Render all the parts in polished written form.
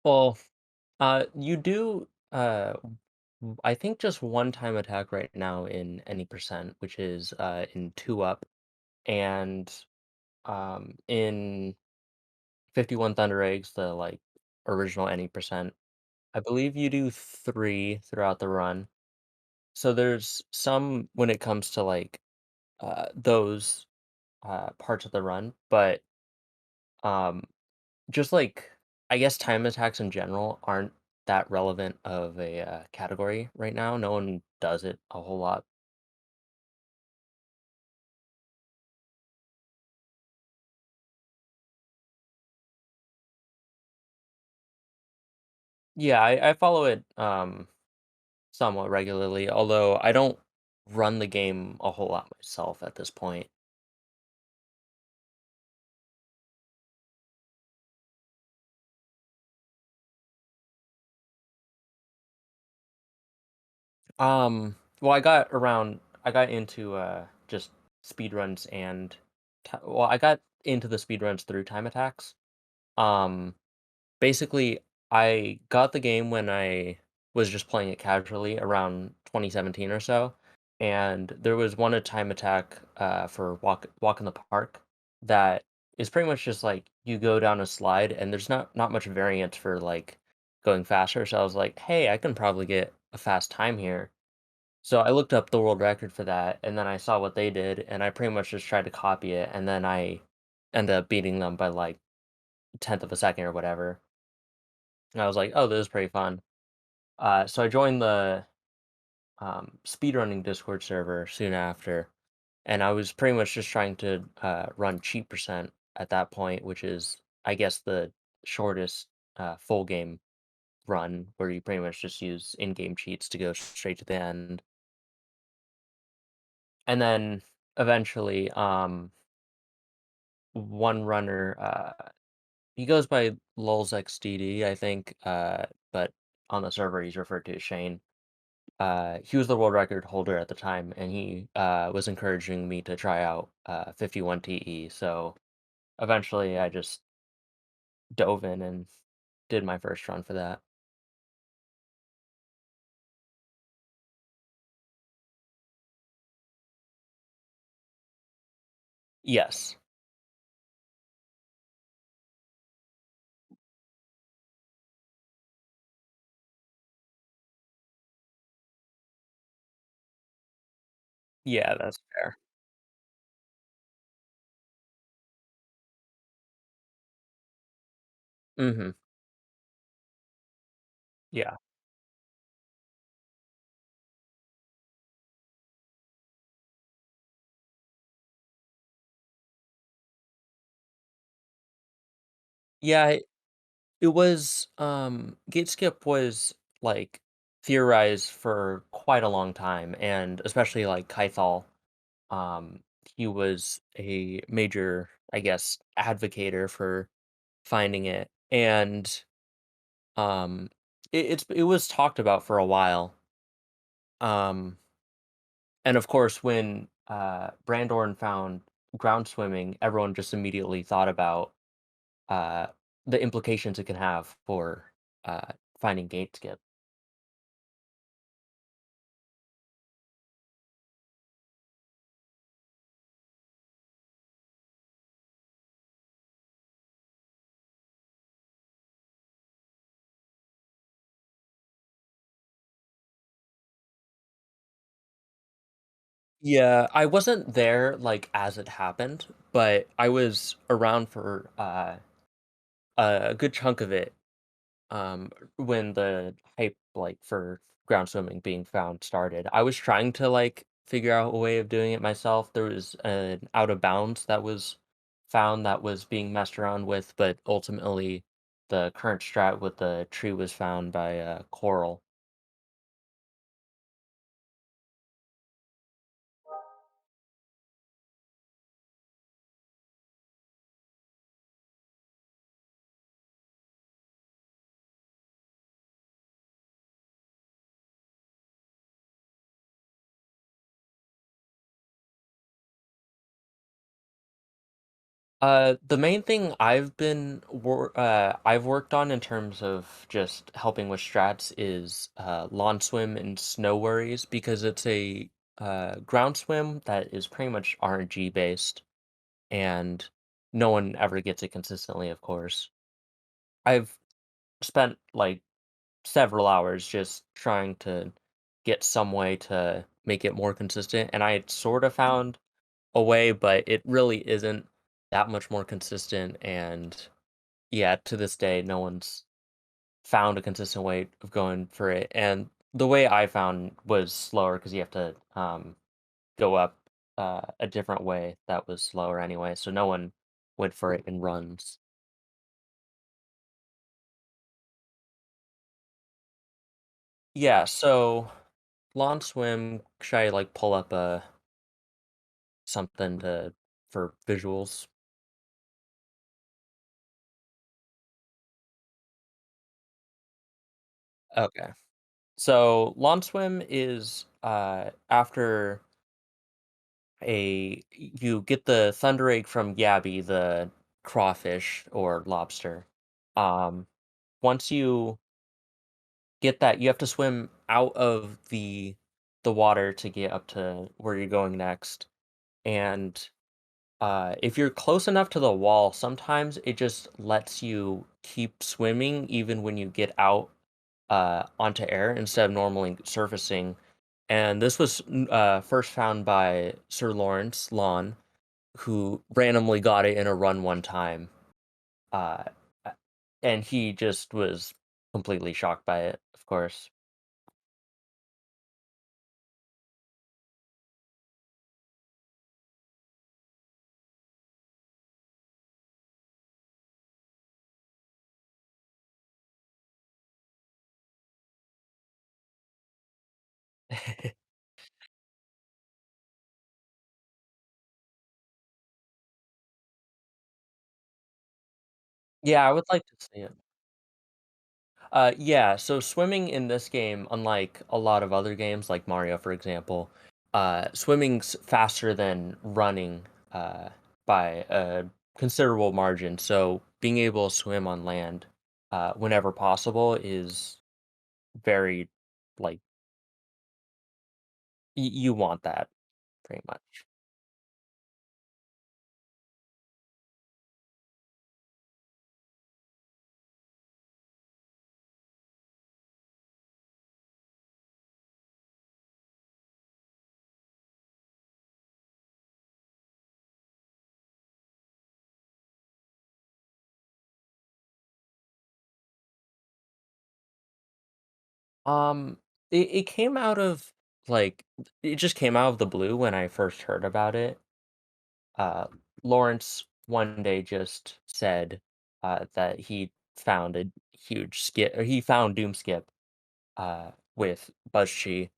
Well, you do, I think just one time attack right now in any percent, which is in two up, and in 51 Thunder Eggs, the original any percent. I believe you do three throughout the run. So there's some when it comes to those parts of the run, but um, just I guess time attacks in general aren't that relevant of a category right now. No one does it a whole lot. Yeah, I follow it somewhat regularly, although I don't run the game a whole lot myself at this point. Well, I got into just speedruns and I got into the speedruns through time attacks. Um, Basically, I got the game when I was just playing it casually around 2017 or so, and there was one a time attack for walk in the park that is pretty much just like you go down a slide and there's not much variance for going faster. So I was like, hey, I can probably get a fast time here. So I looked up the world record for that, and then I saw what they did, and I pretty much just tried to copy it, and then I ended up beating them by like a tenth of a second or whatever. And I was like, "Oh, this is pretty fun." So I joined the speedrunning Discord server soon after, and I was pretty much just trying to run cheat percent at that point, which is, I guess, the shortest full game run where you pretty much just use in-game cheats to go straight to the end. And then eventually, one runner, he goes by LulzXDD, I think, but on the server he's referred to as Shane. He was the world record holder at the time, and he was encouraging me to try out 51 TE. So eventually, I just dove in and did my first run for that. Yes. Yeah, that's fair. Hmm. Yeah. Yeah, it was gate skip was like theorized for quite a long time, and especially like Kythal. He was a major, I guess, advocator for finding it, and it was talked about for a while. Um, and of course, when Brandorn found ground swimming, everyone just immediately thought about uh, the implications it can have for finding gate skip. Yeah, I wasn't there like as it happened, but I was around for a good chunk of it. When the hype for ground swimming being found started, I was trying to figure out a way of doing it myself. There was an out of bounds that was found that was being messed around with, but ultimately the current strat with the tree was found by Coral. The main thing I've worked on in terms of just helping with strats is lawn swim and snow worries because it's a ground swim that is pretty much RNG based and no one ever gets it consistently, of course. I've spent like several hours just trying to get some way to make it more consistent, and I had sort of found a way, but it really isn't that much more consistent. And yeah, to this day, no one's found a consistent way of going for it. And the way I found was slower because you have to go up a different way that was slower anyway. So no one went for it in runs. Yeah, so lawn swim, should I like pull up something to for visuals? Okay. So lawn swim is after you get the thunder egg from Gabby, the crawfish or lobster. Um, Once you get that, you have to swim out of the water to get up to where you're going next. And if you're close enough to the wall, sometimes it just lets you keep swimming even when you get out onto air instead of normally surfacing. And this was first found by Sir Lawrence Lawn, who randomly got it in a run one time, uh, and he just was completely shocked by it, of course. Yeah, I would like to see it. Yeah, so swimming in this game, unlike a lot of other games like Mario, for example, swimming's faster than running by a considerable margin. So being able to swim on land whenever possible is very like you want that pretty much. Um, it came out of like it just came out of the blue when I first heard about it. Uh, Lawrence one day just said that he found a huge skip, or he found Doom Skip with BuzzChi,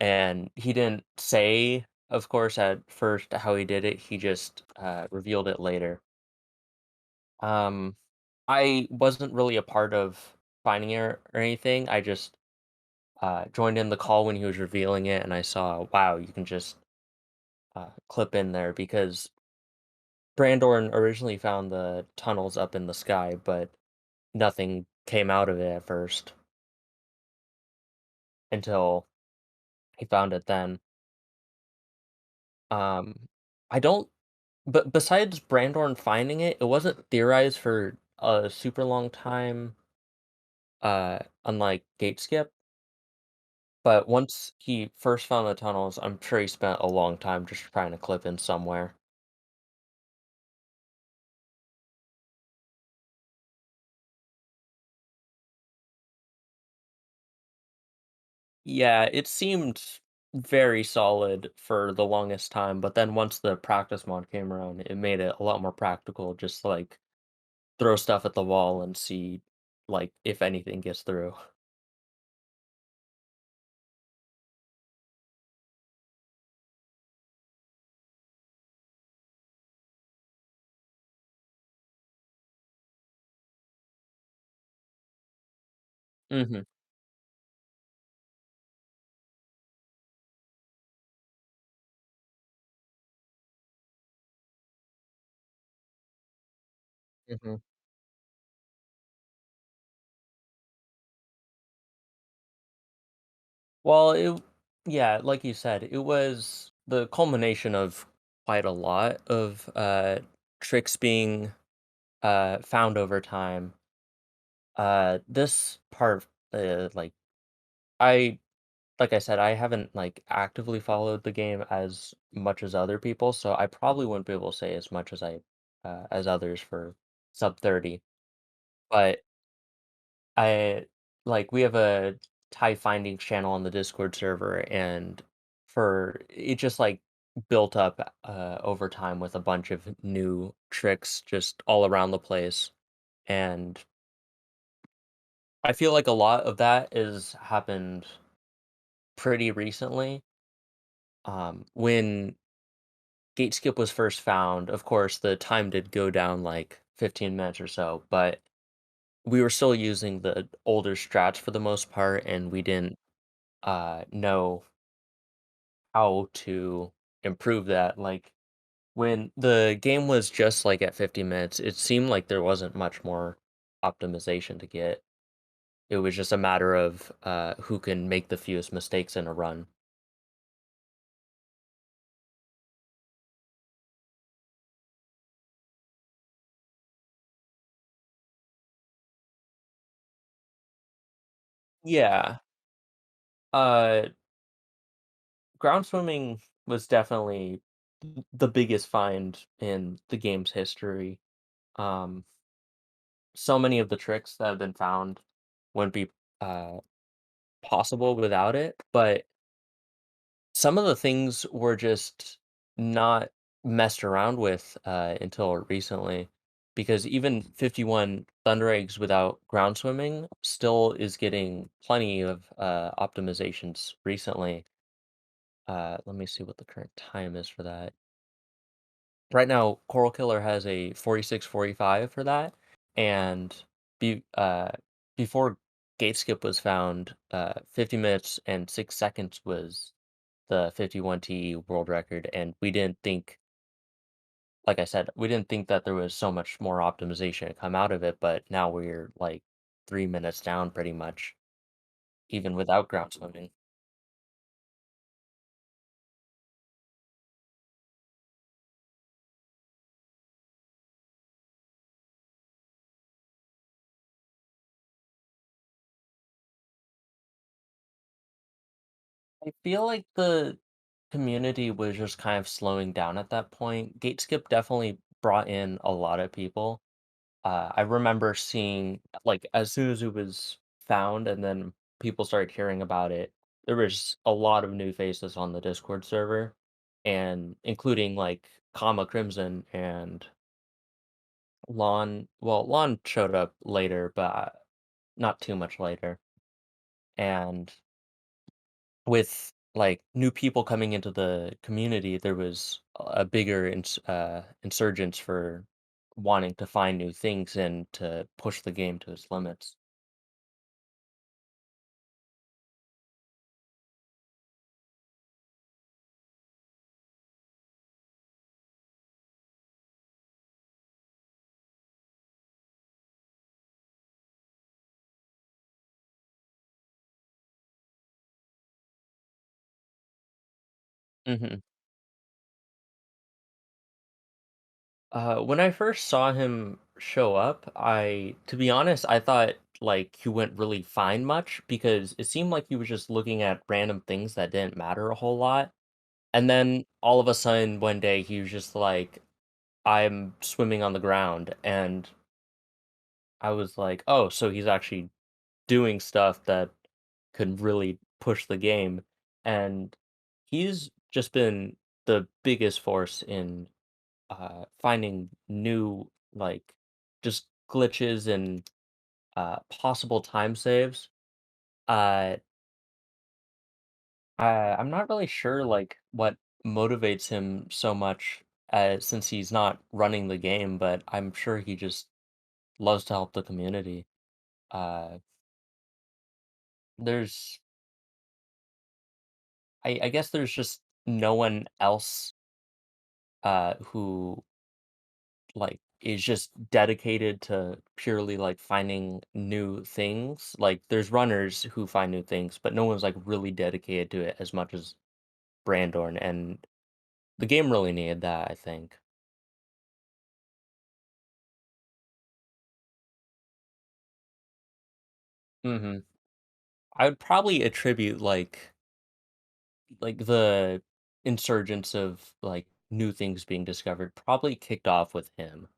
and he didn't say, of course, at first how he did it. He just revealed it later. Um, I wasn't really a part of finding it or anything. I just joined in the call when he was revealing it, and I saw, wow, you can just clip in there because Brandorn originally found the tunnels up in the sky, but nothing came out of it at first until he found it then. Um, I don't, but besides Brandorn finding it, it wasn't theorized for a super long time, unlike Gate Skip. But once he first found the tunnels, I'm sure he spent a long time just trying to clip in somewhere. Yeah, it seemed very solid for the longest time, but then once the practice mod came around, it made it a lot more practical, just to, like, throw stuff at the wall and see, like, if anything gets through. Mhm. Mhm. Well, yeah, like you said, it was the culmination of quite a lot of tricks being found over time. This part, like I like I said, I haven't like actively followed the game as much as other people, so I probably wouldn't be able to say as much as others for sub 30. But I we have a Thai findings channel on the Discord server, and for it just like built up over time with a bunch of new tricks just all around the place. And I feel like a lot of that is happened pretty recently. When gate skip was first found, of course the time did go down like 15 minutes or so, but we were still using the older strats for the most part, and we didn't know how to improve that. Like when the game was just like at 50 minutes, it seemed like there wasn't much more optimization to get. It was just a matter of who can make the fewest mistakes in a run. Yeah. Uh Ground swimming was definitely the biggest find in the game's history. Um so many of the tricks that have been found wouldn't be uh possible without it, but some of the things were just not messed around with, until recently, because even 51 Thunder Eggs without ground swimming still is getting plenty of, optimizations recently. Let me see what the current time is for that. Right now, Coral Killer has a 46:45 for that, and be before Gate Skip was found, 50 minutes and 6 seconds was the 51 TE world record, and we didn't think, like I said, we didn't think that there was so much more optimization to come out of it, but now we're like 3 minutes down pretty much, even without ground swimming. I feel like the community was just kind of slowing down at that point. Gate Skip definitely brought in a lot of people. I remember seeing, like, as soon as it was found and then people started hearing about it, there was a lot of new faces on the Discord server, and including like Comma Crimson and Lon. Well, Lon showed up later, but not too much later. And with like new people coming into the community, there was a bigger insurgence for wanting to find new things and to push the game to its limits. Hmm. When I first saw him show up, to be honest, I thought like he wouldn't really find much because it seemed like he was just looking at random things that didn't matter a whole lot. And then all of a sudden, one day, he was just like, I'm swimming on the ground. And I was like, oh, so he's actually doing stuff that could really push the game. And he's just been the biggest force in finding new, like, just glitches and possible time saves. Uh, I'm not really sure like what motivates him so much, since he's not running the game, but I'm sure he just loves to help the community. Uh, there's, I guess, there's just no one else who like is just dedicated to purely, like, finding new things. Like, there's runners who find new things, but no one's, like, really dedicated to it as much as Brandorn, and the game really needed that, I think. Mhm. I would probably attribute, the insurgence of, like, new things being discovered probably kicked off with him.